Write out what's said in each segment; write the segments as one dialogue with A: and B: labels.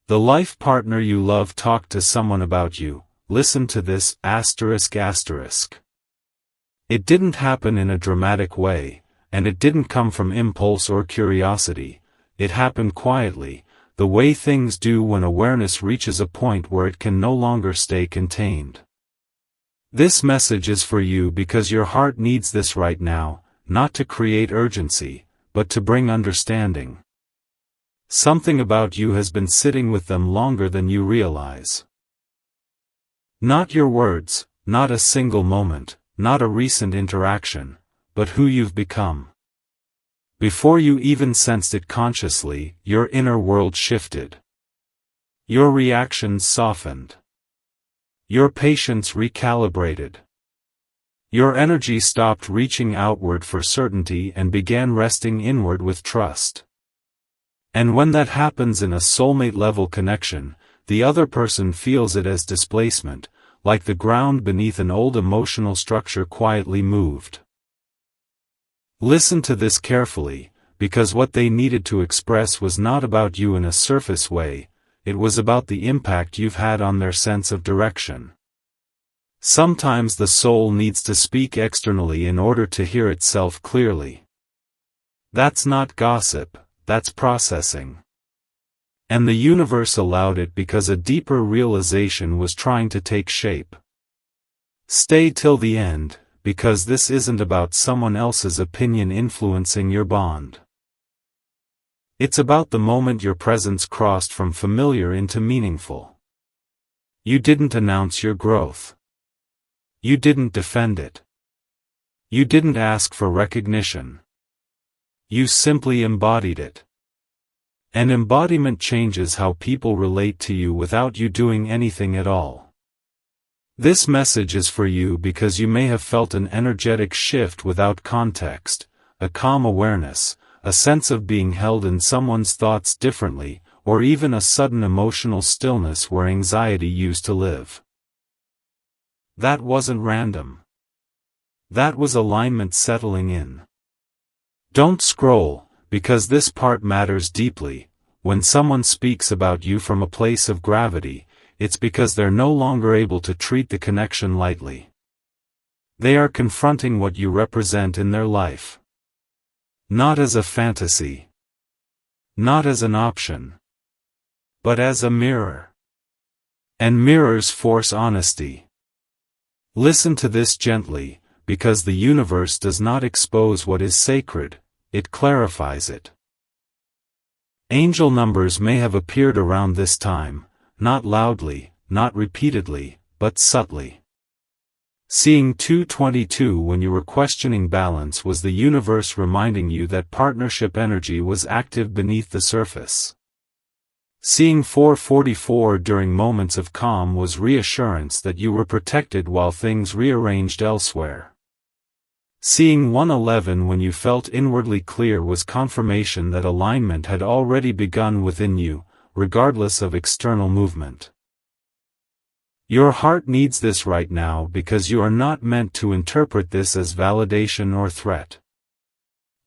A: The life partner you love talked to someone about you. Listen to this, ***. It didn't happen in a dramatic way, and it didn't come from impulse or curiosity. It happened quietly, the way things do when awareness reaches a point where it can no longer stay contained. This message is for you because your heart needs this right now, not to create urgency, but to bring understanding. Something about you has been sitting with them longer than you realize. Not your words, not a single moment, not a recent interaction, but who you've become. Before you even sensed it consciously, your inner world shifted. Your reactions softened. Your patience recalibrated. Your energy stopped reaching outward for certainty and began resting inward with trust. And when that happens in a soulmate-level connection, the other person feels it as displacement, like the ground beneath an old emotional structure quietly moved. Listen to this carefully, because what they needed to express was not about you in a surface way, it was about the impact you've had on their sense of direction. Sometimes the soul needs to speak externally in order to hear itself clearly. That's not gossip, that's processing. And the universe allowed it because a deeper realization was trying to take shape. Stay till the end, because this isn't about someone else's opinion influencing your bond. It's about the moment your presence crossed from familiar into meaningful. You didn't announce your growth. You didn't defend it. You didn't ask for recognition. You simply embodied it. And embodiment changes how people relate to you without you doing anything at all. This message is for you because you may have felt an energetic shift without context, a calm awareness, a sense of being held in someone's thoughts differently, or even a sudden emotional stillness where anxiety used to live. That wasn't random. That was alignment settling in. Don't scroll, because this part matters deeply. When someone speaks about you from a place of gravity, it's because they're no longer able to treat the connection lightly. They are confronting what you represent in their life. Not as a fantasy. Not as an option. But as a mirror. And mirrors force honesty. Listen to this gently, because the universe does not expose what is sacred, it clarifies it. Angel numbers may have appeared around this time, not loudly, not repeatedly, but subtly. Seeing 222 when you were questioning balance was the universe reminding you that partnership energy was active beneath the surface. Seeing 444 during moments of calm was reassurance that you were protected while things rearranged elsewhere. Seeing 111 when you felt inwardly clear was confirmation that alignment had already begun within you, regardless of external movement. Your heart needs this right now because you are not meant to interpret this as validation or threat.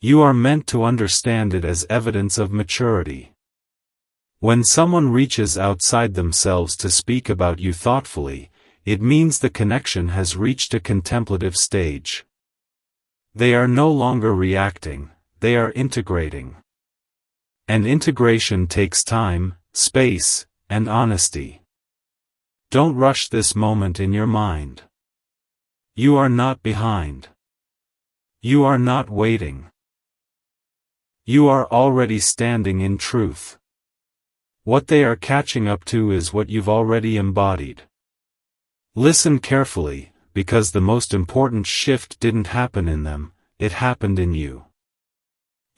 A: You are meant to understand it as evidence of maturity. When someone reaches outside themselves to speak about you thoughtfully, it means the connection has reached a contemplative stage. They are no longer reacting, they are integrating. And integration takes time, space, and honesty. Don't rush this moment in your mind. You are not behind. You are not waiting. You are already standing in truth. What they are catching up to is what you've already embodied. Listen carefully, because the most important shift didn't happen in them, it happened in you.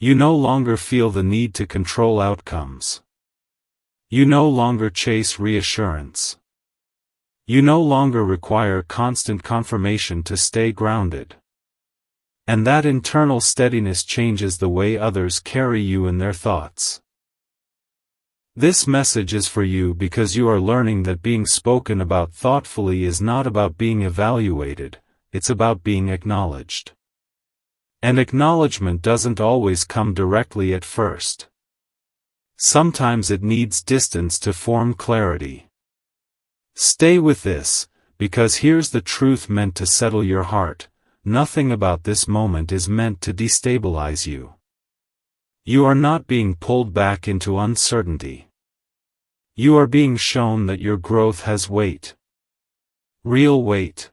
A: You no longer feel the need to control outcomes. You no longer chase reassurance. You no longer require constant confirmation to stay grounded. And that internal steadiness changes the way others carry you in their thoughts. This message is for you because you are learning that being spoken about thoughtfully is not about being evaluated, it's about being acknowledged. And acknowledgement doesn't always come directly at first. Sometimes it needs distance to form clarity. Stay with this, because here's the truth meant to settle your heart: nothing about this moment is meant to destabilize you. You are not being pulled back into uncertainty. You are being shown that your growth has weight. Real weight.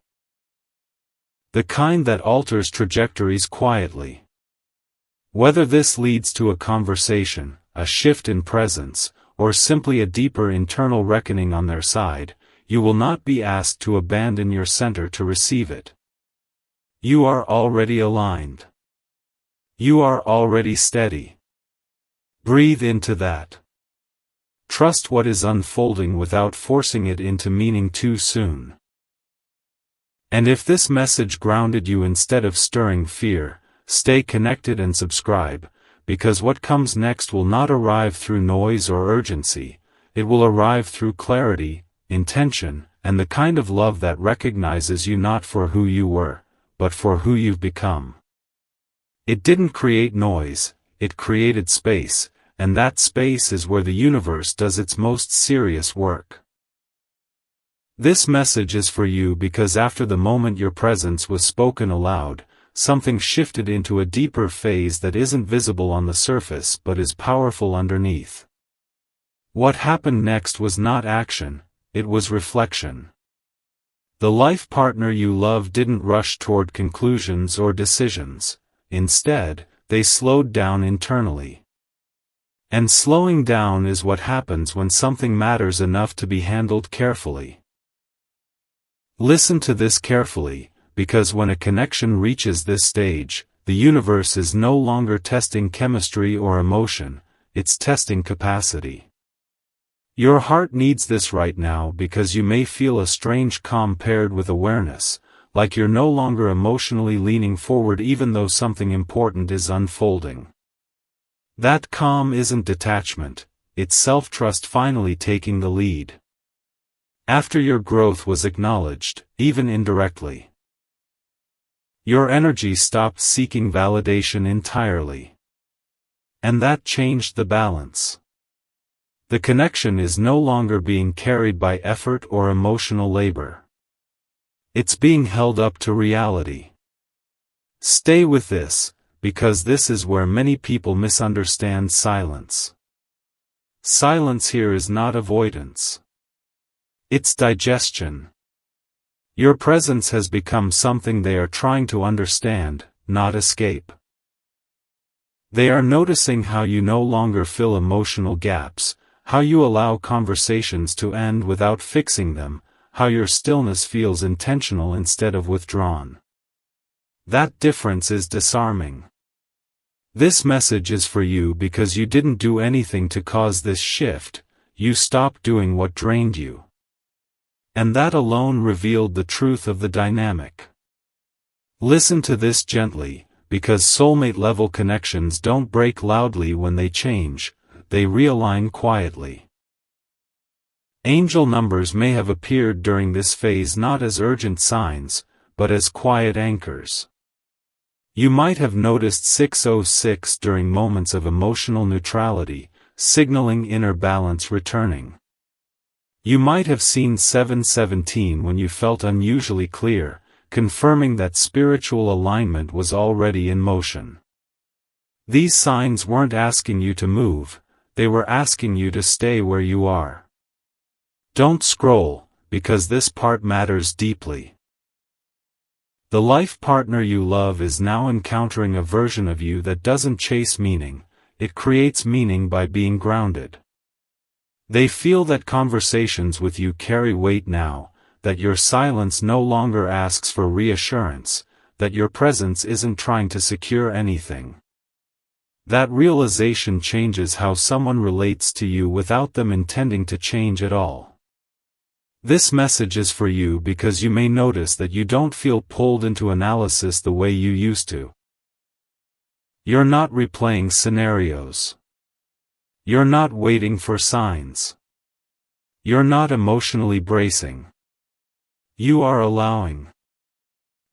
A: The kind that alters trajectories quietly. Whether this leads to a conversation, a shift in presence, or simply a deeper internal reckoning on their side, you will not be asked to abandon your center to receive it. You are already aligned. You are already steady. Breathe into that. Trust what is unfolding without forcing it into meaning too soon. And if this message grounded you instead of stirring fear, stay connected and subscribe, because what comes next will not arrive through noise or urgency. It will arrive through clarity, intention, and the kind of love that recognizes you not for who you were, but for who you've become. It didn't create noise, it created space, and that space is where the universe does its most serious work. This message is for you because after the moment your presence was spoken aloud, something shifted into a deeper phase that isn't visible on the surface but is powerful underneath. What happened next was not action, it was reflection. The life partner you love didn't rush toward conclusions or decisions. Instead, they slowed down internally. And slowing down is what happens when something matters enough to be handled carefully. Listen to this carefully, because when a connection reaches this stage, the universe is no longer testing chemistry or emotion, it's testing capacity. Your heart needs this right now because you may feel a strange calm paired with awareness, like you're no longer emotionally leaning forward even though something important is unfolding. That calm isn't detachment, it's self-trust finally taking the lead. After your growth was acknowledged, even indirectly. Your energy stopped seeking validation entirely. And that changed the balance. The connection is no longer being carried by effort or emotional labor. It's being held up to reality. Stay with this, because this is where many people misunderstand silence. Silence here is not avoidance. It's digestion. Your presence has become something they are trying to understand, not escape. They are noticing how you no longer fill emotional gaps, how you allow conversations to end without fixing them, how your stillness feels intentional instead of withdrawn. That difference is disarming. This message is for you because you didn't do anything to cause this shift, you stopped doing what drained you. And that alone revealed the truth of the dynamic. Listen to this gently, because soulmate-level connections don't break loudly when they change, they realign quietly. Angel numbers may have appeared during this phase not as urgent signs, but as quiet anchors. You might have noticed 606 during moments of emotional neutrality, signaling inner balance returning. You might have seen 717 when you felt unusually clear, confirming that spiritual alignment was already in motion. These signs weren't asking you to move, they were asking you to stay where you are. Don't scroll, because this part matters deeply. The life partner you love is now encountering a version of you that doesn't chase meaning, it creates meaning by being grounded. They feel that conversations with you carry weight now, that your silence no longer asks for reassurance, that your presence isn't trying to secure anything. That realization changes how someone relates to you without them intending to change at all. This message is for you because you may notice that you don't feel pulled into analysis the way you used to. You're not replaying scenarios. You're not waiting for signs. You're not emotionally bracing. You are allowing.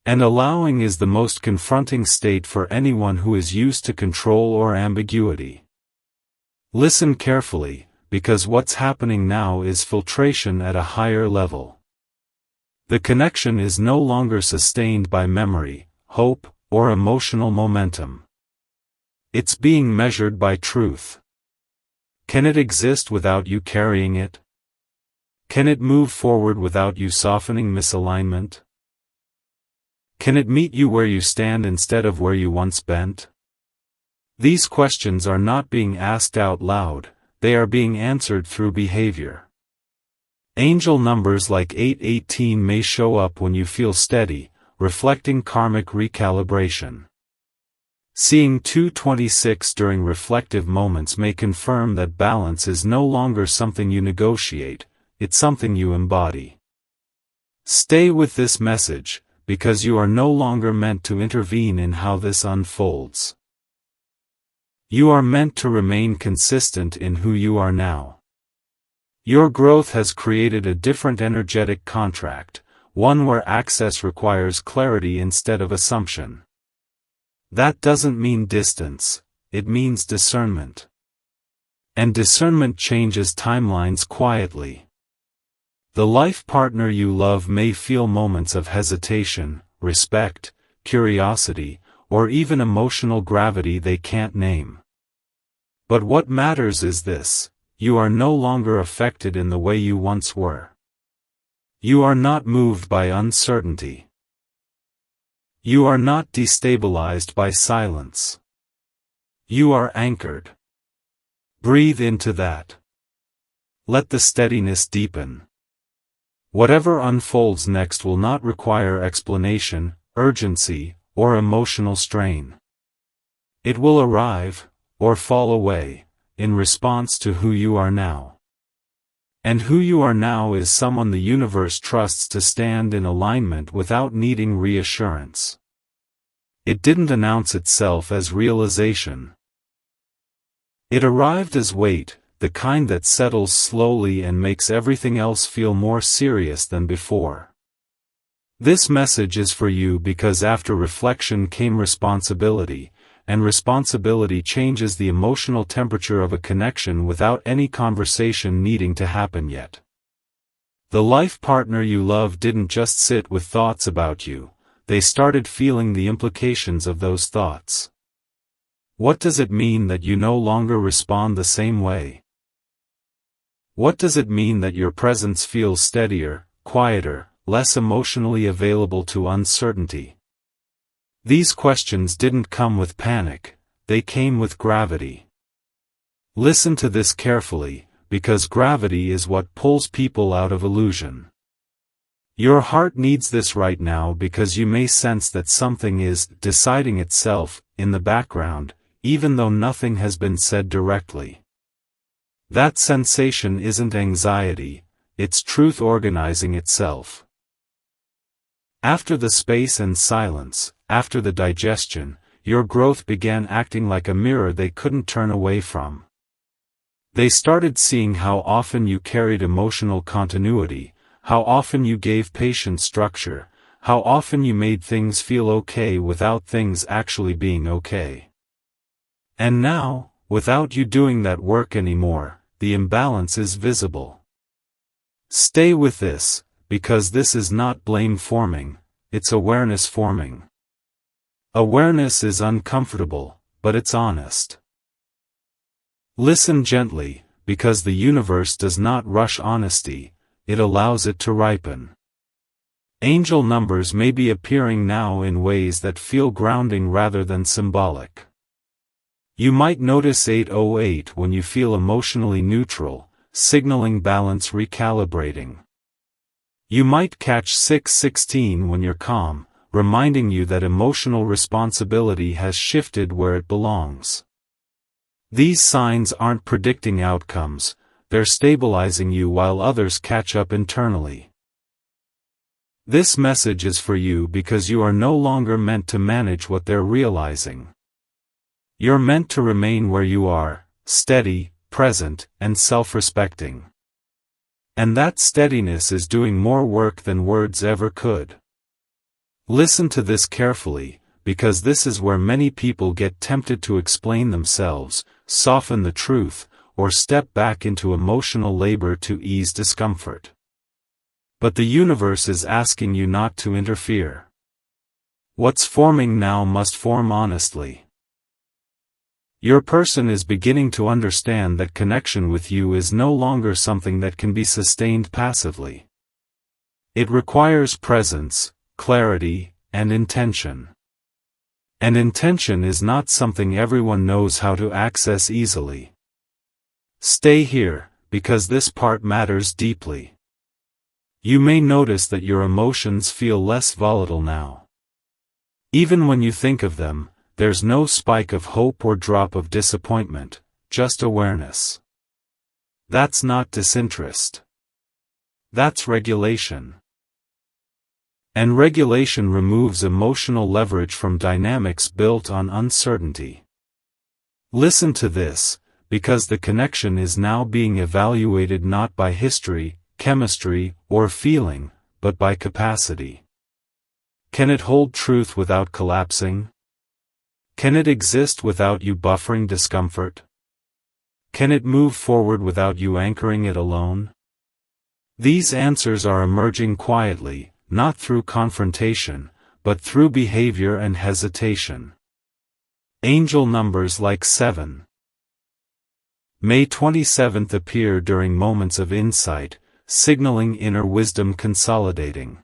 A: And allowing is the most confronting state for anyone who is used to control or ambiguity. Listen carefully, because what's happening now is filtration at a higher level. The connection is no longer sustained by memory, hope, or emotional momentum. It's being measured by truth. Can it exist without you carrying it? Can it move forward without you softening misalignment? Can it meet you where you stand instead of where you once bent? These questions are not being asked out loud, they are being answered through behavior. Angel numbers like 818 may show up when you feel steady, reflecting karmic recalibration. Seeing 226 during reflective moments may confirm that balance is no longer something you negotiate, it's something you embody. Stay with this message, because you are no longer meant to intervene in how this unfolds. You are meant to remain consistent in who you are now. Your growth has created a different energetic contract, one where access requires clarity instead of assumption. That doesn't mean distance, it means discernment. And discernment changes timelines quietly. The life partner you love may feel moments of hesitation, respect, curiosity, or even emotional gravity they can't name. But what matters is this: you are no longer affected in the way you once were. You are not moved by uncertainty. You are not destabilized by silence. You are anchored. Breathe into that. Let the steadiness deepen. Whatever unfolds next will not require explanation, urgency, or emotional strain. It will arrive, or fall away, in response to who you are now. And who you are now is someone the universe trusts to stand in alignment without needing reassurance. It didn't announce itself as realization. It arrived as weight, the kind that settles slowly and makes everything else feel more serious than before. This message is for you because after reflection came responsibility, and responsibility changes the emotional temperature of a connection without any conversation needing to happen yet. The life partner you love didn't just sit with thoughts about you, they started feeling the implications of those thoughts. What does it mean that you no longer respond the same way? What does it mean that your presence feels steadier, quieter, less emotionally available to uncertainty? These questions didn't come with panic, they came with gravity. Listen to this carefully, because gravity is what pulls people out of illusion. Your heart needs this right now because you may sense that something is deciding itself in the background, even though nothing has been said directly. That sensation isn't anxiety, it's truth organizing itself. After the space and silence, after the digestion, your growth began acting like a mirror they couldn't turn away from. They started seeing how often you carried emotional continuity, how often you gave patient structure, how often you made things feel okay without things actually being okay. And now, without you doing that work anymore, the imbalance is visible. Stay with this, because this is not blame forming, it's awareness forming. Awareness is uncomfortable, but it's honest. Listen gently, because the universe does not rush honesty, it allows it to ripen. Angel numbers may be appearing now in ways that feel grounding rather than symbolic. You might notice 808 when you feel emotionally neutral, signaling balance recalibrating. You might catch 616 when you're calm, reminding you that emotional responsibility has shifted where it belongs. These signs aren't predicting outcomes, they're stabilizing you while others catch up internally. This message is for you because you are no longer meant to manage what they're realizing. You're meant to remain where you are, steady, present, and self-respecting. And that steadiness is doing more work than words ever could. Listen to this carefully, because this is where many people get tempted to explain themselves, soften the truth, or step back into emotional labor to ease discomfort. But the universe is asking you not to interfere. What's forming now must form honestly. Your person is beginning to understand that connection with you is no longer something that can be sustained passively. It requires presence, clarity, and intention. And intention is not something everyone knows how to access easily. Stay here, because this part matters deeply. You may notice that your emotions feel less volatile now. Even when you think of them, there's no spike of hope or drop of disappointment, just awareness. That's not disinterest. That's regulation. And regulation removes emotional leverage from dynamics built on uncertainty. Listen to this, because the connection is now being evaluated not by history, chemistry, or feeling, but by capacity. Can it hold truth without collapsing? Can it exist without you buffering discomfort? Can it move forward without you anchoring it alone? These answers are emerging quietly, not through confrontation, but through behavior and hesitation. Angel numbers like 7. May 27th appear during moments of insight, signaling inner wisdom consolidating.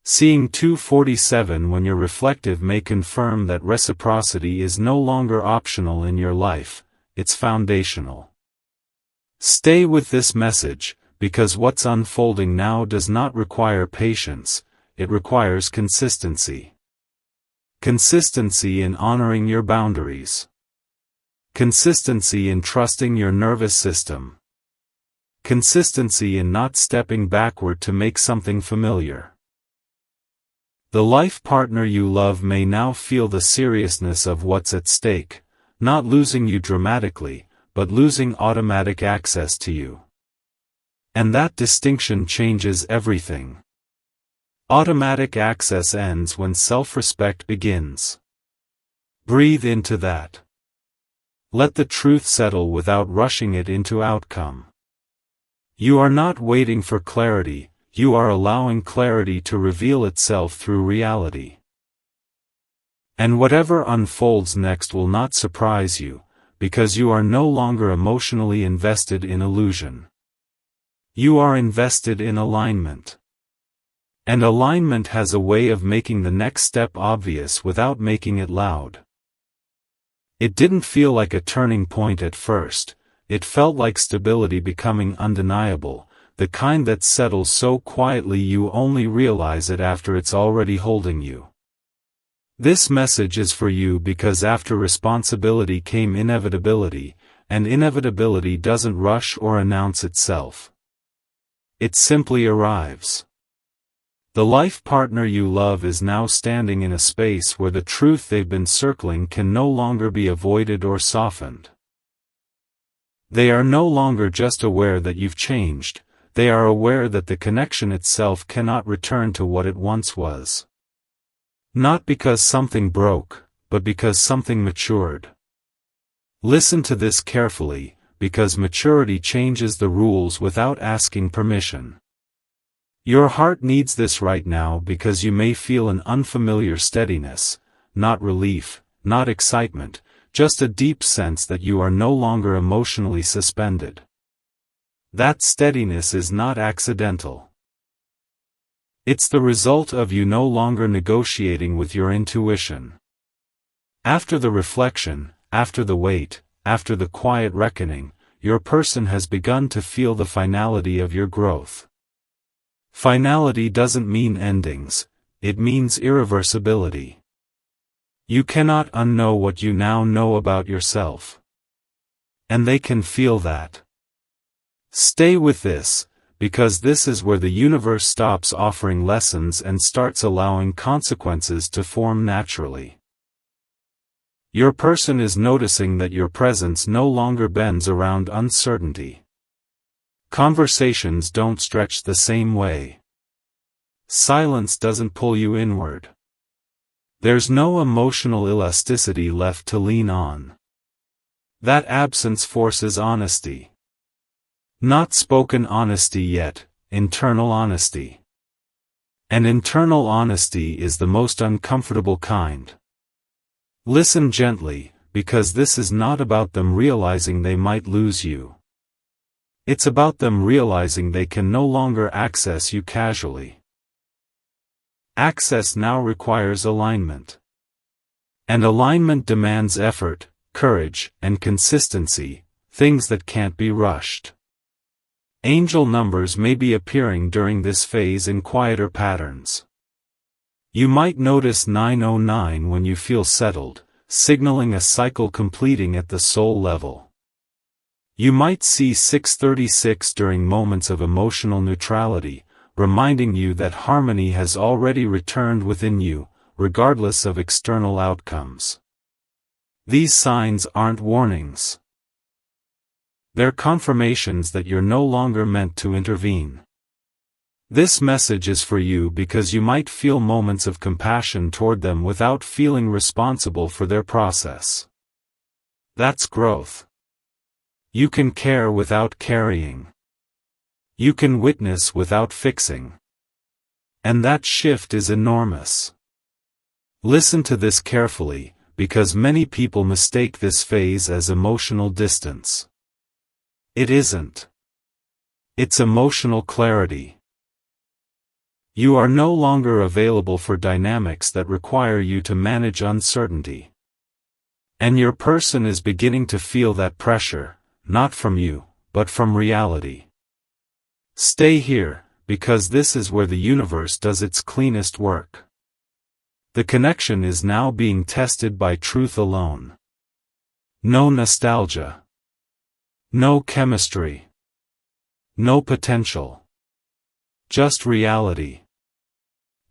A: Seeing 247 when you're reflective may confirm that reciprocity is no longer optional in your life, it's foundational. Stay with this message, because what's unfolding now does not require patience, it requires consistency. Consistency in honoring your boundaries. Consistency in trusting your nervous system. Consistency in not stepping backward to make something familiar. The life partner you love may now feel the seriousness of what's at stake, not losing you dramatically, but losing automatic access to you. And that distinction changes everything. Automatic access ends when self-respect begins. Breathe into that. Let the truth settle without rushing it into outcome. You are not waiting for clarity. You are allowing clarity to reveal itself through reality. And whatever unfolds next will not surprise you, because you are no longer emotionally invested in illusion. You are invested in alignment. And alignment has a way of making the next step obvious without making it loud. It didn't feel like a turning point at first, it felt like stability becoming undeniable. The kind that settles so quietly you only realize it after it's already holding you. This message is for you because after responsibility came inevitability, and inevitability doesn't rush or announce itself. It simply arrives. The life partner you love is now standing in a space where the truth they've been circling can no longer be avoided or softened. They are no longer just aware that you've changed. They are aware that the connection itself cannot return to what it once was. Not because something broke, but because something matured. Listen to this carefully, because maturity changes the rules without asking permission. Your heart needs this right now because you may feel an unfamiliar steadiness, not relief, not excitement, just a deep sense that you are no longer emotionally suspended. That steadiness is not accidental. It's the result of you no longer negotiating with your intuition. After the reflection, after the wait, after the quiet reckoning, your person has begun to feel the finality of your growth. Finality doesn't mean endings, it means irreversibility. You cannot unknow what you now know about yourself. And they can feel that. Stay with this, because this is where the universe stops offering lessons and starts allowing consequences to form naturally. Your person is noticing that your presence no longer bends around uncertainty. Conversations don't stretch the same way. Silence doesn't pull you inward. There's no emotional elasticity left to lean on. That absence forces honesty. Not spoken honesty yet, internal honesty. And internal honesty is the most uncomfortable kind. Listen gently, because this is not about them realizing they might lose you. It's about them realizing they can no longer access you casually. Access now requires alignment. And alignment demands effort, courage, and consistency, things that can't be rushed. Angel numbers may be appearing during this phase in quieter patterns. You might notice 909 when you feel settled, signaling a cycle completing at the soul level. You might see 636 during moments of emotional neutrality, reminding you that harmony has already returned within you, regardless of external outcomes. These signs aren't warnings. They're confirmations that you're no longer meant to intervene. This message is for you because you might feel moments of compassion toward them without feeling responsible for their process. That's growth. You can care without carrying. You can witness without fixing. And that shift is enormous. Listen to this carefully, because many people mistake this phase as emotional distance. It isn't. It's emotional clarity. You are no longer available for dynamics that require you to manage uncertainty. And your person is beginning to feel that pressure, not from you, but from reality. Stay here, because this is where the universe does its cleanest work. The connection is now being tested by truth alone. No nostalgia. No chemistry. No potential. Just reality.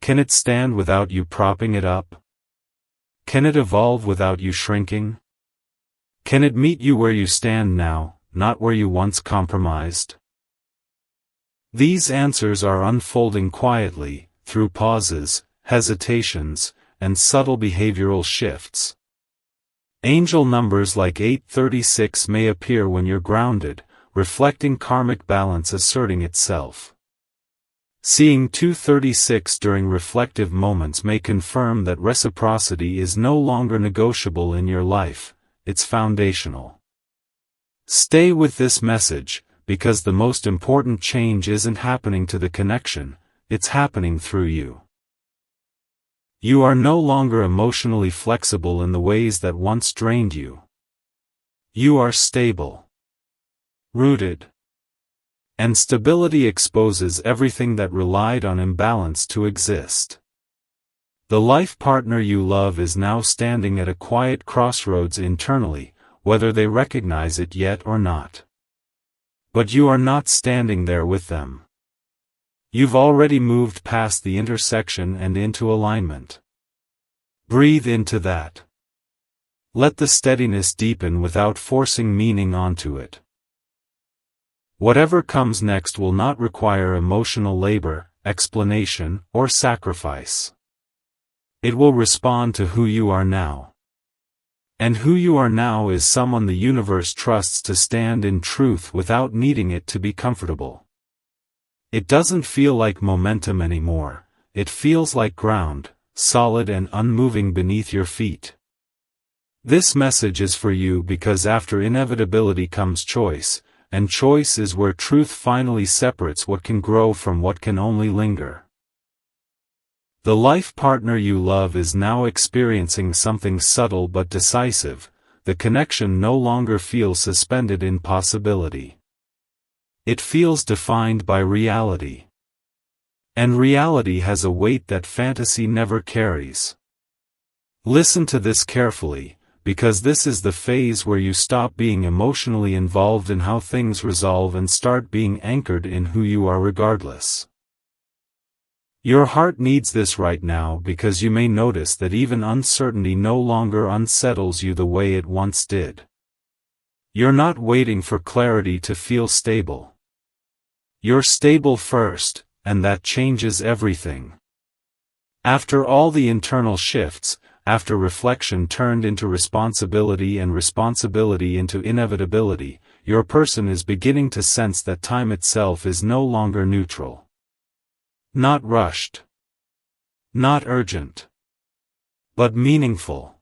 A: Can it stand without you propping it up? Can it evolve without you shrinking? Can it meet you where you stand now, not where you once compromised? These answers are unfolding quietly, through pauses, hesitations, and subtle behavioral shifts. Angel numbers like 836 may appear when you're grounded, reflecting karmic balance asserting itself. Seeing 236 during reflective moments may confirm that reciprocity is no longer negotiable in your life, it's foundational. Stay with this message, because the most important change isn't happening to the connection, it's happening through you. You are no longer emotionally flexible in the ways that once drained you. You are stable. Rooted. And stability exposes everything that relied on imbalance to exist. The life partner you love is now standing at a quiet crossroads internally, whether they recognize it yet or not. But you are not standing there with them. You've already moved past the intersection and into alignment. Breathe into that. Let the steadiness deepen without forcing meaning onto it. Whatever comes next will not require emotional labor, explanation, or sacrifice. It will respond to who you are now. And who you are now is someone the universe trusts to stand in truth without needing it to be comfortable. It doesn't feel like momentum anymore, it feels like ground, solid and unmoving beneath your feet. This message is for you because after inevitability comes choice, and choice is where truth finally separates what can grow from what can only linger. The life partner you love is now experiencing something subtle but decisive. The connection no longer feels suspended in possibility. It feels defined by reality. And reality has a weight that fantasy never carries. Listen to this carefully, because this is the phase where you stop being emotionally involved in how things resolve and start being anchored in who you are regardless. Your heart needs this right now because you may notice that even uncertainty no longer unsettles you the way it once did. You're not waiting for clarity to feel stable. You're stable first, and that changes everything. After all the internal shifts, after reflection turned into responsibility and responsibility into inevitability, your person is beginning to sense that time itself is no longer neutral. Not rushed. Not urgent. But meaningful.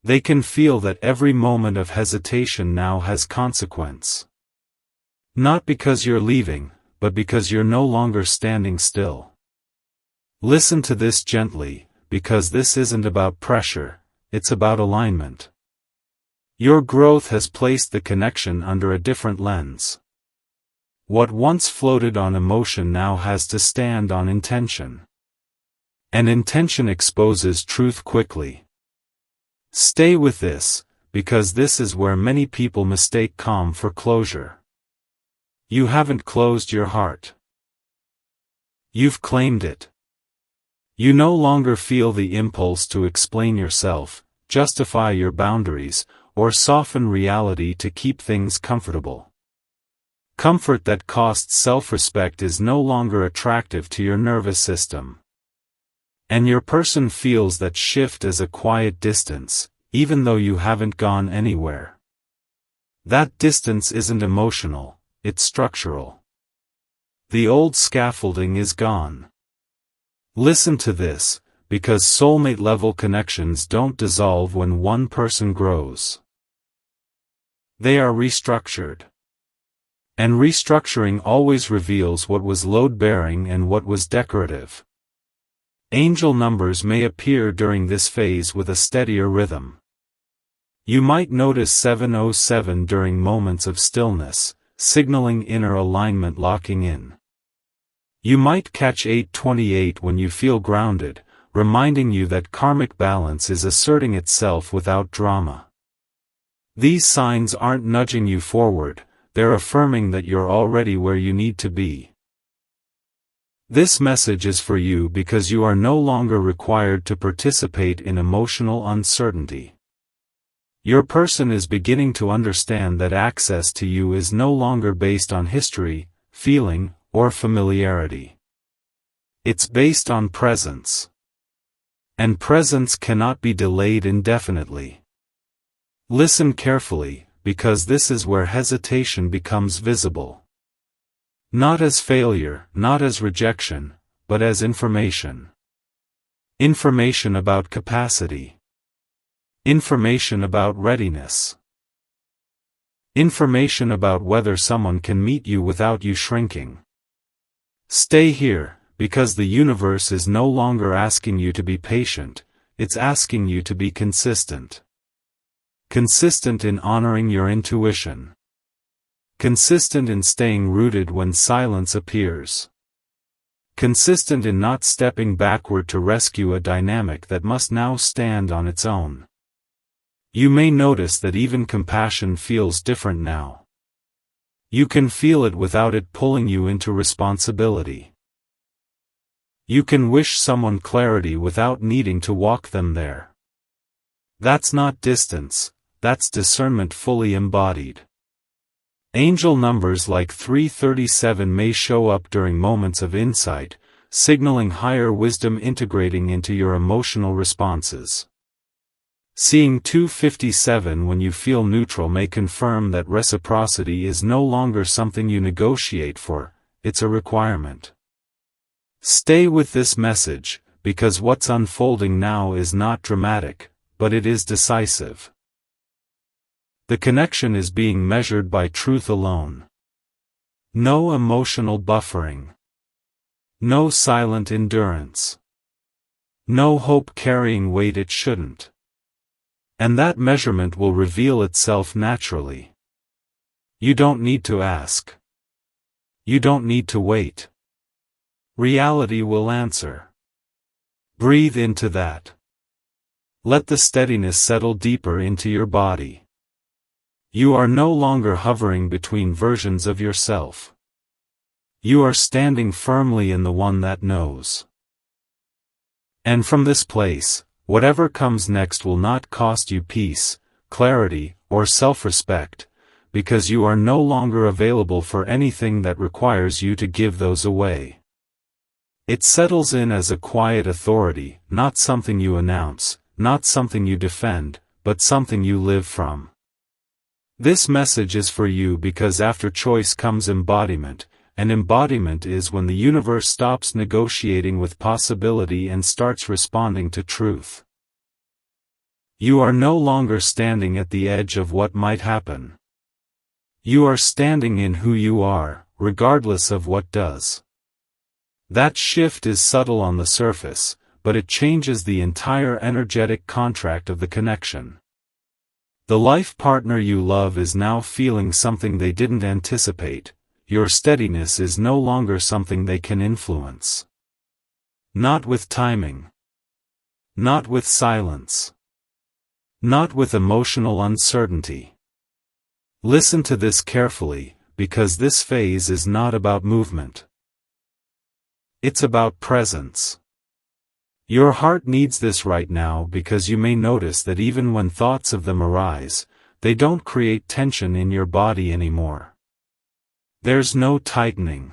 A: They can feel that every moment of hesitation now has consequence. Not because you're leaving, but because you're no longer standing still. Listen to this gently, because this isn't about pressure, it's about alignment. Your growth has placed the connection under a different lens. What once floated on emotion now has to stand on intention. And intention exposes truth quickly. Stay with this, because this is where many people mistake calm for closure. You haven't closed your heart. You've claimed it. You no longer feel the impulse to explain yourself, justify your boundaries, or soften reality to keep things comfortable. Comfort that costs self-respect is no longer attractive to your nervous system. And your person feels that shift as a quiet distance, even though you haven't gone anywhere. That distance isn't emotional, it's structural. The old scaffolding is gone. Listen to this, because soulmate-level connections don't dissolve when one person grows. They are restructured. And restructuring always reveals what was load-bearing and what was decorative. Angel numbers may appear during this phase with a steadier rhythm. You might notice 707 during moments of stillness, signaling inner alignment locking in. You might catch 828 when you feel grounded, reminding you that karmic balance is asserting itself without drama. These signs aren't nudging you forward, they're affirming that you're already where you need to be. This message is for you because you are no longer required to participate in emotional uncertainty. Your person is beginning to understand that access to you is no longer based on history, feeling, or familiarity. It's based on presence. And presence cannot be delayed indefinitely. Listen carefully, because this is where hesitation becomes visible. Not as failure, not as rejection, but as information. Information about capacity. Information about readiness. Information about whether someone can meet you without you shrinking. Stay here, because the universe is no longer asking you to be patient, it's asking you to be consistent. Consistent in honoring your intuition. Consistent in staying rooted when silence appears. Consistent in not stepping backward to rescue a dynamic that must now stand on its own. You may notice that even compassion feels different now. You can feel it without it pulling you into responsibility. You can wish someone clarity without needing to walk them there. That's not distance, that's discernment fully embodied. Angel numbers like 337 may show up during moments of insight, signaling higher wisdom integrating into your emotional responses. Seeing 257 when you feel neutral may confirm that reciprocity is no longer something you negotiate for, it's a requirement. Stay with this message, because what's unfolding now is not dramatic, but it is decisive. The connection is being measured by truth alone. No emotional buffering. No silent endurance. No hope carrying weight it shouldn't. And that measurement will reveal itself naturally. You don't need to ask. You don't need to wait. Reality will answer. Breathe into that. Let the steadiness settle deeper into your body. You are no longer hovering between versions of yourself. You are standing firmly in the one that knows. And from this place, whatever comes next will not cost you peace, clarity, or self-respect, because you are no longer available for anything that requires you to give those away. It settles in as a quiet authority, not something you announce, not something you defend, but something you live from. This message is for you because after choice comes embodiment, and embodiment is when the universe stops negotiating with possibility and starts responding to truth. You are no longer standing at the edge of what might happen. You are standing in who you are, regardless of what does. That shift is subtle on the surface, but it changes the entire energetic contract of the connection. The life partner you love is now feeling something they didn't anticipate. Your steadiness is no longer something they can influence. Not with timing. Not with silence. Not with emotional uncertainty. Listen to this carefully, because this phase is not about movement. It's about presence. Your heart needs this right now because you may notice that even when thoughts of them arise, they don't create tension in your body anymore. There's no tightening.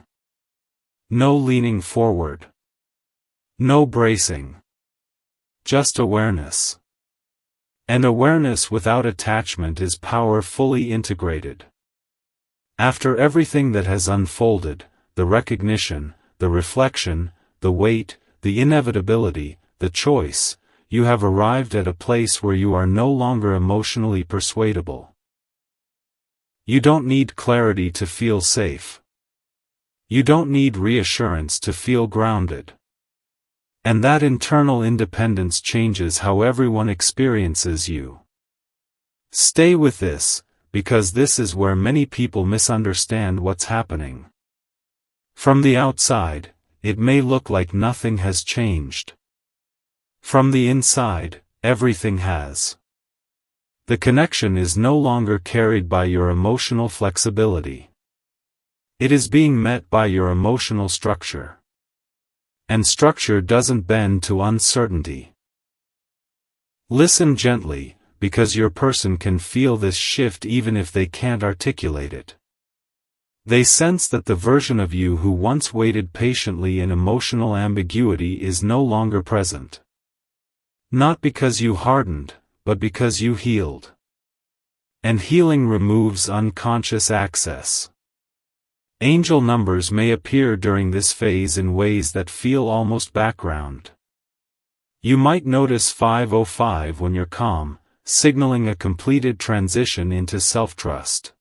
A: No leaning forward. No bracing. Just awareness. And awareness without attachment is power fully integrated. After everything that has unfolded, the recognition, the reflection, the weight, the inevitability, the choice, you have arrived at a place where you are no longer emotionally persuadable. You don't need clarity to feel safe. You don't need reassurance to feel grounded. And that internal independence changes how everyone experiences you. Stay with this, because this is where many people misunderstand what's happening. From the outside, it may look like nothing has changed. From the inside, everything has. The connection is no longer carried by your emotional flexibility. It is being met by your emotional structure. And structure doesn't bend to uncertainty. Listen gently, because your person can feel this shift even if they can't articulate it. They sense that the version of you who once waited patiently in emotional ambiguity is no longer present. Not because you hardened, but because you healed. And healing removes unconscious access. Angel numbers may appear during this phase in ways that feel almost background. You might notice 505 when you're calm, signaling a completed transition into self-trust.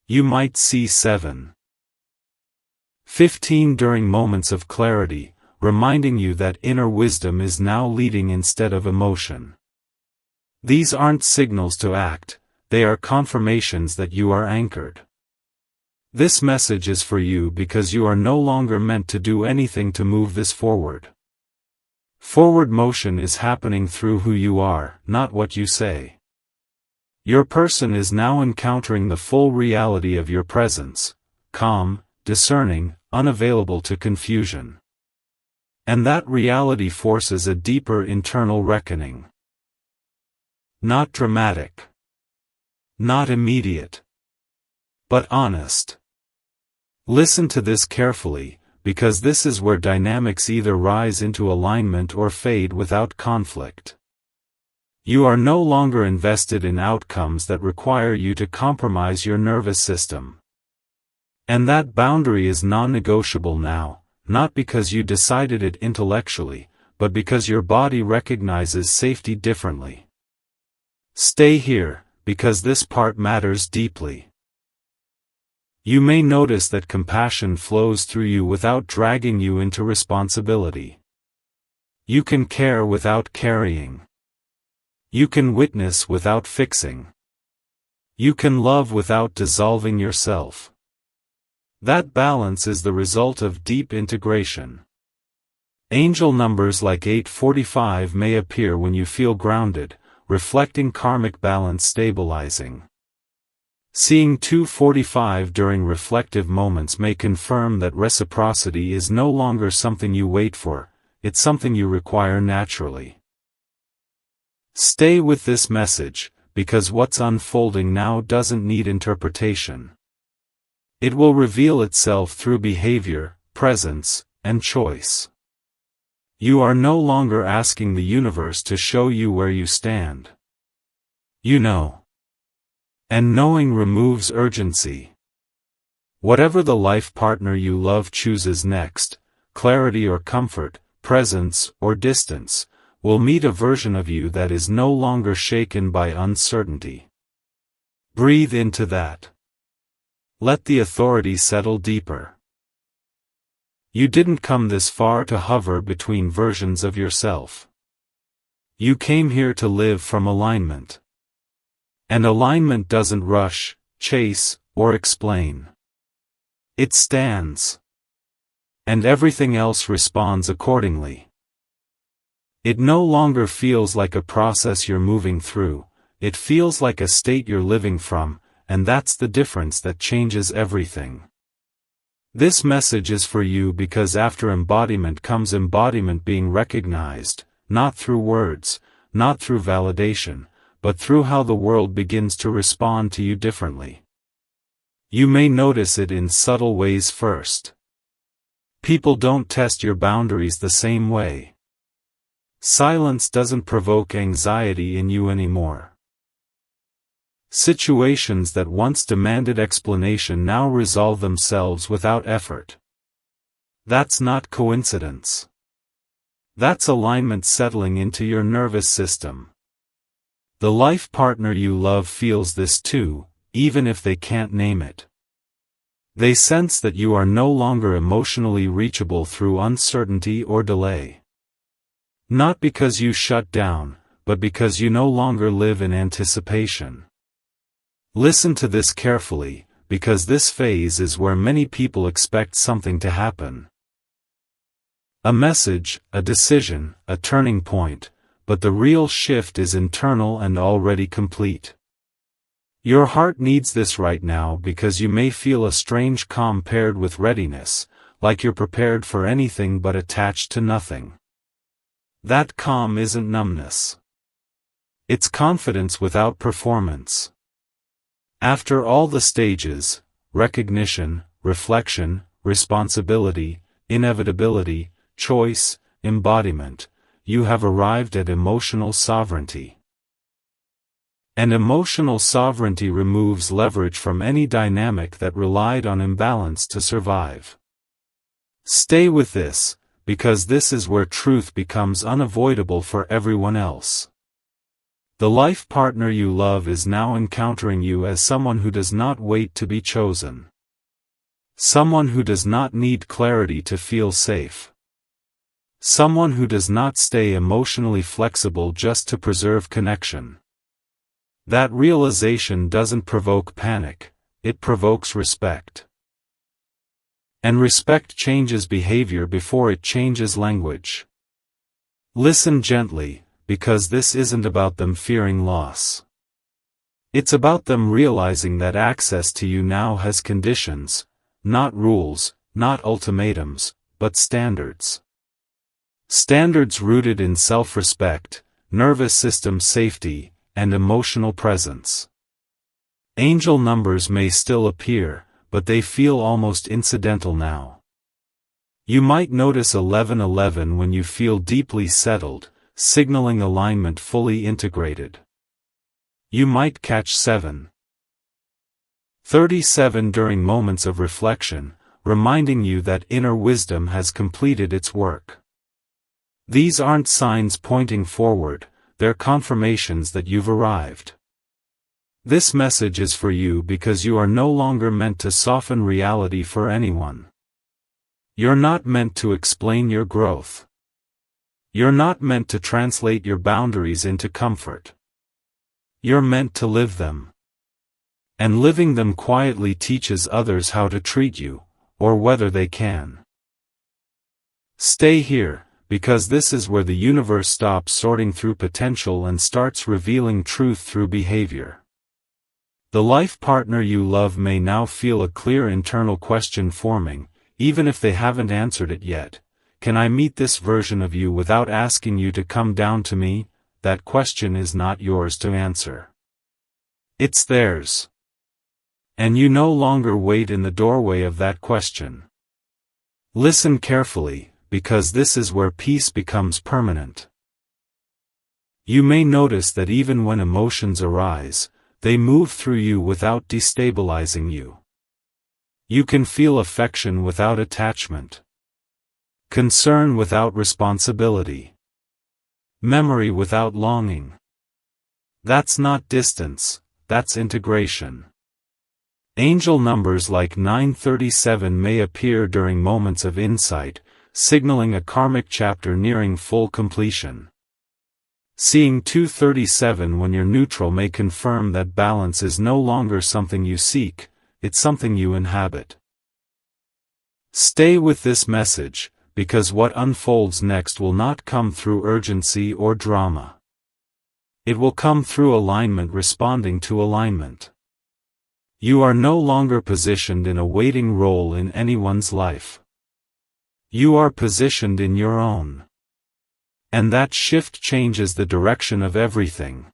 A: You might see 7:15 during moments of clarity, reminding you that inner wisdom is now leading instead of emotion. These aren't signals to act, they are confirmations that you are anchored. This message is for you because you are no longer meant to do anything to move this forward. Forward motion is happening through who you are, not what you say. Your person is now encountering the full reality of your presence, calm, discerning, unavailable to confusion. And that reality forces a deeper internal reckoning. Not dramatic. Not immediate. But honest. Listen to this carefully, because this is where dynamics either rise into alignment or fade without conflict. You are no longer invested in outcomes that require you to compromise your nervous system. And that boundary is non-negotiable now, not because you decided it intellectually, but because your body recognizes safety differently. Stay here, because this part matters deeply. You may notice that compassion flows through you without dragging you into responsibility. You can care without carrying. You can witness without fixing. You can love without dissolving yourself. That balance is the result of deep integration. Angel numbers like 845 may appear when you feel grounded, reflecting karmic balance stabilizing. Seeing 245 during reflective moments may confirm that reciprocity is no longer something you wait for, it's something you require naturally. Stay with this message, because what's unfolding now doesn't need interpretation. It will reveal itself through behavior, presence, and choice. You are no longer asking the universe to show you where you stand. You know. And knowing removes urgency. Whatever the life partner you love chooses next, clarity or comfort, presence or distance, will meet a version of you that is no longer shaken by uncertainty. Breathe into that. Let the authority settle deeper. You didn't come this far to hover between versions of yourself. You came here to live from alignment. And alignment doesn't rush, chase, or explain. It stands. And everything else responds accordingly. It no longer feels like a process you're moving through, it feels like a state you're living from, and that's the difference that changes everything. This message is for you because after embodiment comes embodiment being recognized, not through words, not through validation, but through how the world begins to respond to you differently. You may notice it in subtle ways first. People don't test your boundaries the same way. Silence doesn't provoke anxiety in you anymore. Situations that once demanded explanation now resolve themselves without effort. That's not coincidence. That's alignment settling into your nervous system. The life partner you love feels this too, even if they can't name it. They sense that you are no longer emotionally reachable through uncertainty or delay. Not because you shut down, but because you no longer live in anticipation. Listen to this carefully, because this phase is where many people expect something to happen. A message, a decision, a turning point, but the real shift is internal and already complete. Your heart needs this right now because you may feel a strange calm paired with readiness, like you're prepared for anything but attached to nothing. That calm isn't numbness. It's confidence without performance. After all the stages, recognition, reflection, responsibility, inevitability, choice, embodiment, you have arrived at emotional sovereignty. And emotional sovereignty removes leverage from any dynamic that relied on imbalance to survive. Stay with this, because this is where truth becomes unavoidable for everyone else. The life partner you love is now encountering you as someone who does not wait to be chosen. Someone who does not need clarity to feel safe. Someone who does not stay emotionally flexible just to preserve connection. That realization doesn't provoke panic, it provokes respect. And respect changes behavior before it changes language. Listen gently, because this isn't about them fearing loss. It's about them realizing that access to you now has conditions, not rules, not ultimatums, but standards. Standards rooted in self-respect, nervous system safety, and emotional presence. Angel numbers may still appear, but they feel almost incidental now. You might notice 1111 when you feel deeply settled, signaling alignment fully integrated. You might catch 737 during moments of reflection, reminding you that inner wisdom has completed its work. These aren't signs pointing forward, they're confirmations that you've arrived. This message is for you because you are no longer meant to soften reality for anyone. You're not meant to explain your growth. You're not meant to translate your boundaries into comfort. You're meant to live them. And living them quietly teaches others how to treat you, or whether they can. Stay here, because this is where the universe stops sorting through potential and starts revealing truth through behavior. The life partner you love may now feel a clear internal question forming, even if they haven't answered it yet. Can I meet this version of you without asking you to come down to me? That question is not yours to answer. It's theirs. And you no longer wait in the doorway of that question. Listen carefully, because this is where peace becomes permanent. You may notice that even when emotions arise, they move through you without destabilizing you. You can feel affection without attachment, concern without responsibility, memory without longing. That's not distance, that's integration. Angel numbers like 937 may appear during moments of insight, signaling a karmic chapter nearing full completion. Seeing 237 when you're neutral may confirm that balance is no longer something you seek, it's something you inhabit. Stay with this message, because what unfolds next will not come through urgency or drama. It will come through alignment responding to alignment. You are no longer positioned in a waiting role in anyone's life. You are positioned in your own. And that shift changes the direction of everything.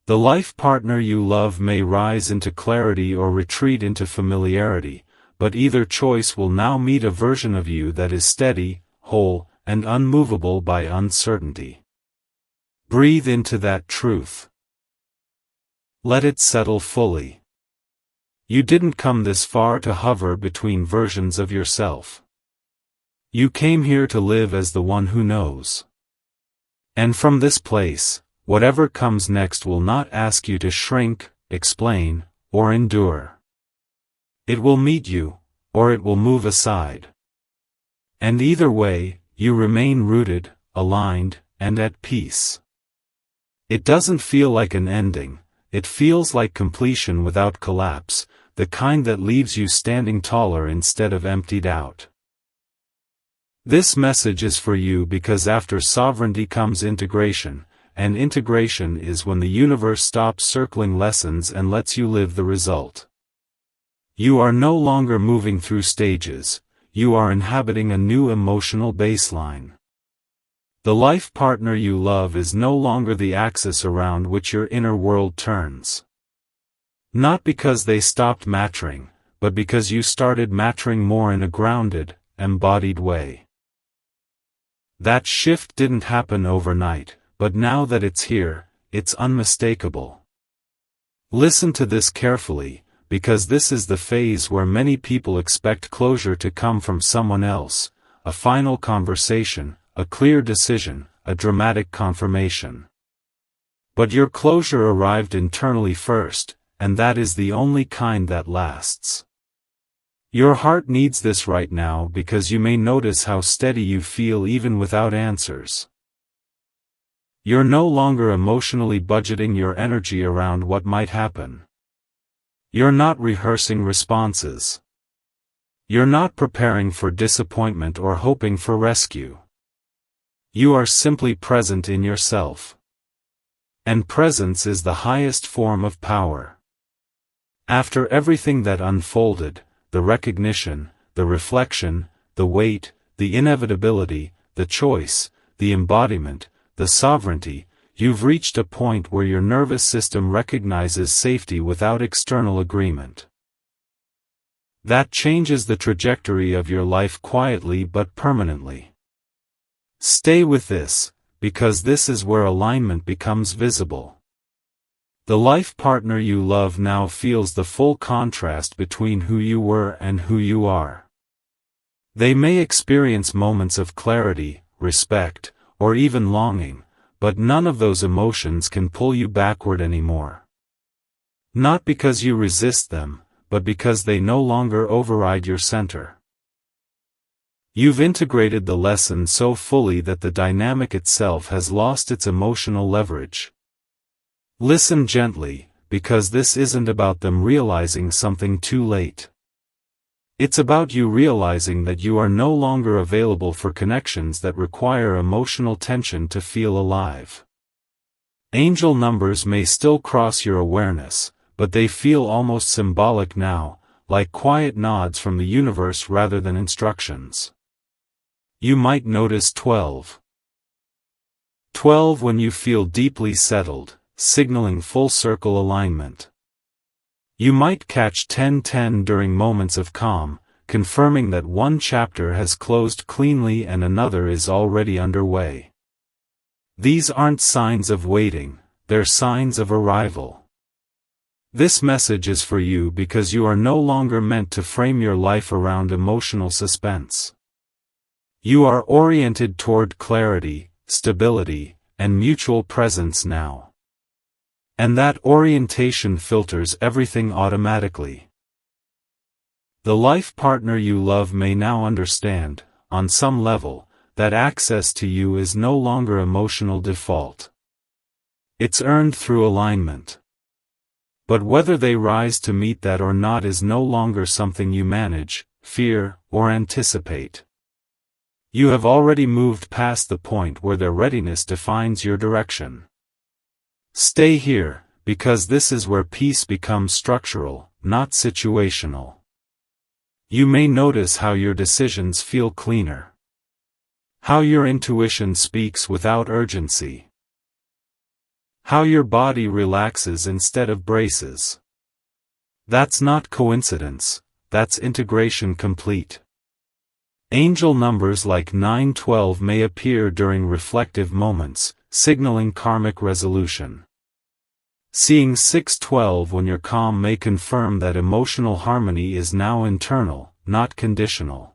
A: The life partner you love may rise into clarity or retreat into familiarity, but either choice will now meet a version of you that is steady, whole, and unmovable by uncertainty. Breathe into that truth. Let it settle fully. You didn't come this far to hover between versions of yourself. You came here to live as the one who knows. And from this place, whatever comes next will not ask you to shrink, explain, or endure. It will meet you, or it will move aside. And either way, you remain rooted, aligned, and at peace. It doesn't feel like an ending, it feels like completion without collapse, the kind that leaves you standing taller instead of emptied out. This message is for you because after sovereignty comes integration, and integration is when the universe stops circling lessons and lets you live the result. You are no longer moving through stages, you are inhabiting a new emotional baseline. The life partner you love is no longer the axis around which your inner world turns. Not because they stopped mattering, but because you started mattering more in a grounded, embodied way. That shift didn't happen overnight, but now that it's here, it's unmistakable. Listen to this carefully, because this is the phase where many people expect closure to come from someone else, a final conversation, a clear decision, a dramatic confirmation. But your closure arrived internally first, and that is the only kind that lasts. Your heart needs this right now because you may notice how steady you feel even without answers. You're no longer emotionally budgeting your energy around what might happen. You're not rehearsing responses. You're not preparing for disappointment or hoping for rescue. You are simply present in yourself. And presence is the highest form of power. After everything that unfolded, the recognition, the reflection, the weight, the inevitability, the choice, the embodiment, the sovereignty, you've reached a point where your nervous system recognizes safety without external agreement. That changes the trajectory of your life quietly but permanently. Stay with this, because this is where alignment becomes visible. The life partner you love now feels the full contrast between who you were and who you are. They may experience moments of clarity, respect, or even longing, but none of those emotions can pull you backward anymore. Not because you resist them, but because they no longer override your center. You've integrated the lesson so fully that the dynamic itself has lost its emotional leverage. Listen gently, because this isn't about them realizing something too late. It's about you realizing that you are no longer available for connections that require emotional tension to feel alive. Angel numbers may still cross your awareness, but they feel almost symbolic now, like quiet nods from the universe rather than instructions. You might notice 12. 12 when you feel deeply settled, signaling full circle alignment. You might catch 10-10 during moments of calm, confirming that one chapter has closed cleanly and another is already underway. These aren't signs of waiting, they're signs of arrival. This message is for you because you are no longer meant to frame your life around emotional suspense. You are oriented toward clarity, stability, and mutual presence now. And that orientation filters everything automatically. The life partner you love may now understand, on some level, that access to you is no longer emotional default. It's earned through alignment. But whether they rise to meet that or not is no longer something you manage, fear, or anticipate. You have already moved past the point where their readiness defines your direction. Stay here, because this is where peace becomes structural, not situational. You may notice how your decisions feel cleaner. How your intuition speaks without urgency. How your body relaxes instead of braces. That's not coincidence, that's integration complete. Angel numbers like 912 may appear during reflective moments, signaling karmic resolution. Seeing 612 when you're calm may confirm that emotional harmony is now internal, not conditional.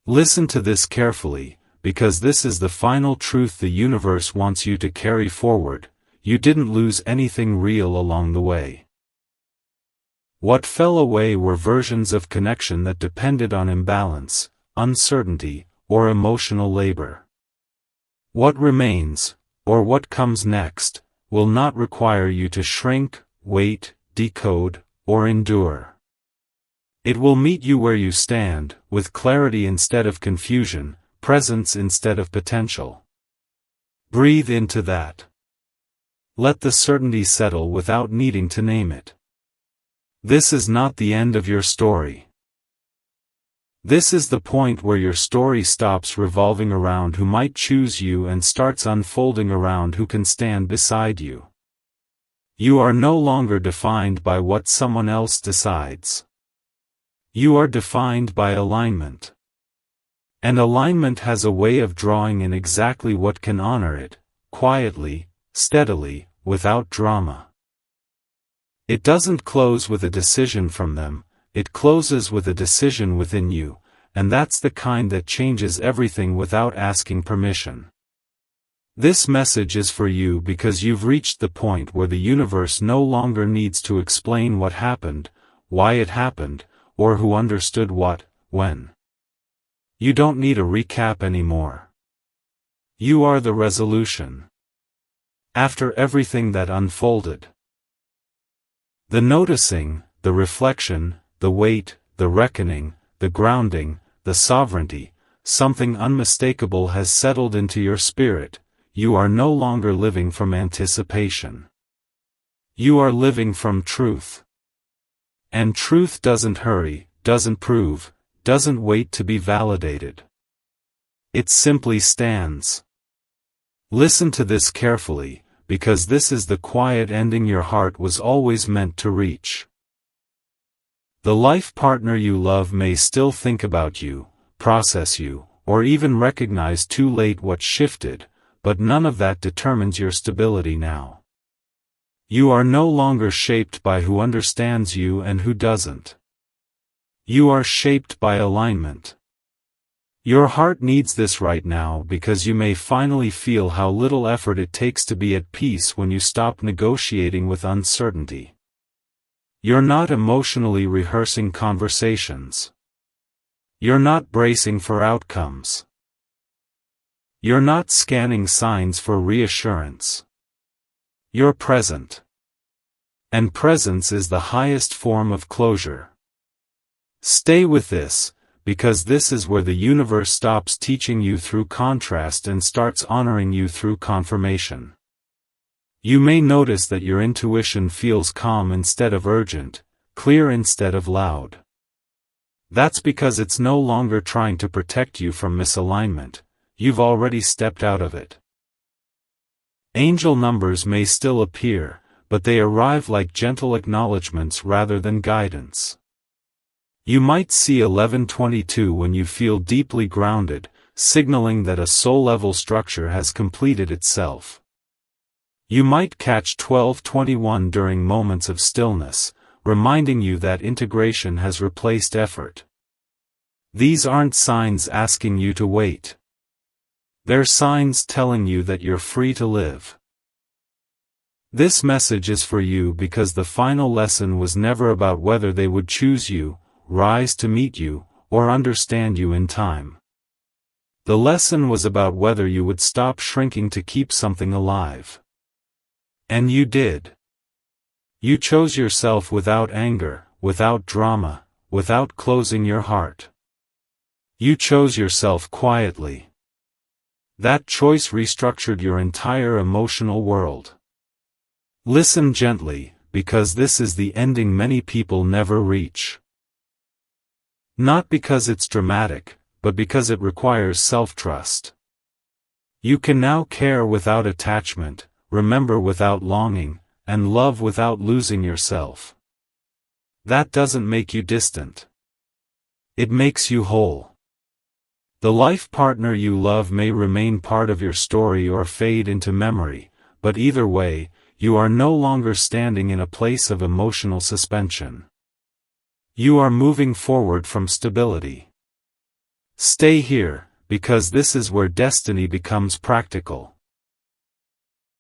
A: Listen to this carefully, because this is the final truth the universe wants you to carry forward. You didn't lose anything real along the way. What fell away were versions of connection that depended on imbalance, uncertainty, or emotional labor. What remains, or what comes next, will not require you to shrink, wait, decode, or endure. It will meet you where you stand, with clarity instead of confusion, presence instead of potential. Breathe into that. Let the certainty settle without needing to name it. This is not the end of your story. This is the point where your story stops revolving around who might choose you and starts unfolding around who can stand beside you. You are no longer defined by what someone else decides. You are defined by alignment. And alignment has a way of drawing in exactly what can honor it, quietly, steadily, without drama. It doesn't close with a decision from them, it closes with a decision within you, and that's the kind that changes everything without asking permission. This message is for you because you've reached the point where the universe no longer needs to explain what happened, why it happened, or who understood what, when. You don't need a recap anymore. You are the resolution. After everything that unfolded. The noticing, the reflection, the wait, the reckoning, the grounding, the sovereignty, something unmistakable has settled into your spirit. You are no longer living from anticipation. You are living from truth. And truth doesn't hurry, doesn't prove, doesn't wait to be validated. It simply stands. Listen to this carefully, because this is the quiet ending your heart was always meant to reach. The life partner you love may still think about you, process you, or even recognize too late what shifted, but none of that determines your stability now. You are no longer shaped by who understands you and who doesn't. You are shaped by alignment. Your heart needs this right now because you may finally feel how little effort it takes to be at peace when you stop negotiating with uncertainty. You're not emotionally rehearsing conversations. You're not bracing for outcomes. You're not scanning signs for reassurance. You're present. And presence is the highest form of closure. Stay with this, because this is where the universe stops teaching you through contrast and starts honoring you through confirmation. You may notice that your intuition feels calm instead of urgent, clear instead of loud. That's because it's no longer trying to protect you from misalignment. You've already stepped out of it. Angel numbers may still appear, but they arrive like gentle acknowledgments rather than guidance. You might see 1122 when you feel deeply grounded, signaling that a soul-level structure has completed itself. You might catch 1221 during moments of stillness, reminding you that integration has replaced effort. These aren't signs asking you to wait. They're signs telling you that you're free to live. This message is for you because the final lesson was never about whether they would choose you, rise to meet you, or understand you in time. The lesson was about whether you would stop shrinking to keep something alive. And you did. You chose yourself without anger, without drama, without closing your heart. You chose yourself quietly. That choice restructured your entire emotional world. Listen gently, because this is the ending many people never reach. Not because it's dramatic, but because it requires self-trust. You can now care without attachment, remember without longing, and love without losing yourself. That doesn't make you distant. It makes you whole. The life partner you love may remain part of your story or fade into memory, but either way, you are no longer standing in a place of emotional suspension. You are moving forward from stability. Stay here, because this is where destiny becomes practical.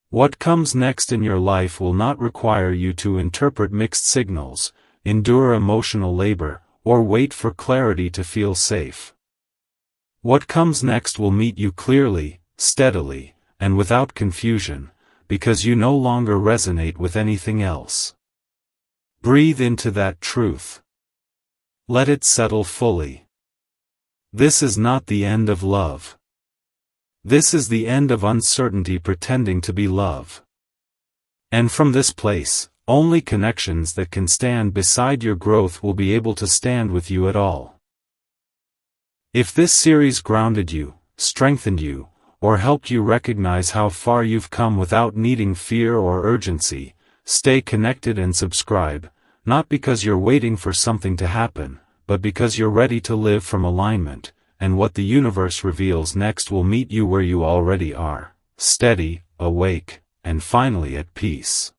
A: What comes next in your life will not require you to interpret mixed signals, endure emotional labor, or wait for clarity to feel safe. What comes next will meet you clearly, steadily, and without confusion, because you no longer resonate with anything else. Breathe into that truth. Let it settle fully. This is not the end of love. This is the end of uncertainty pretending to be love. And from this place, only connections that can stand beside your growth will be able to stand with you at all. If this series grounded you, strengthened you, or helped you recognize how far you've come without needing fear or urgency, stay connected and subscribe, not because you're waiting for something to happen, but because you're ready to live from alignment, and what the universe reveals next will meet you where you already are, steady, awake, and finally at peace.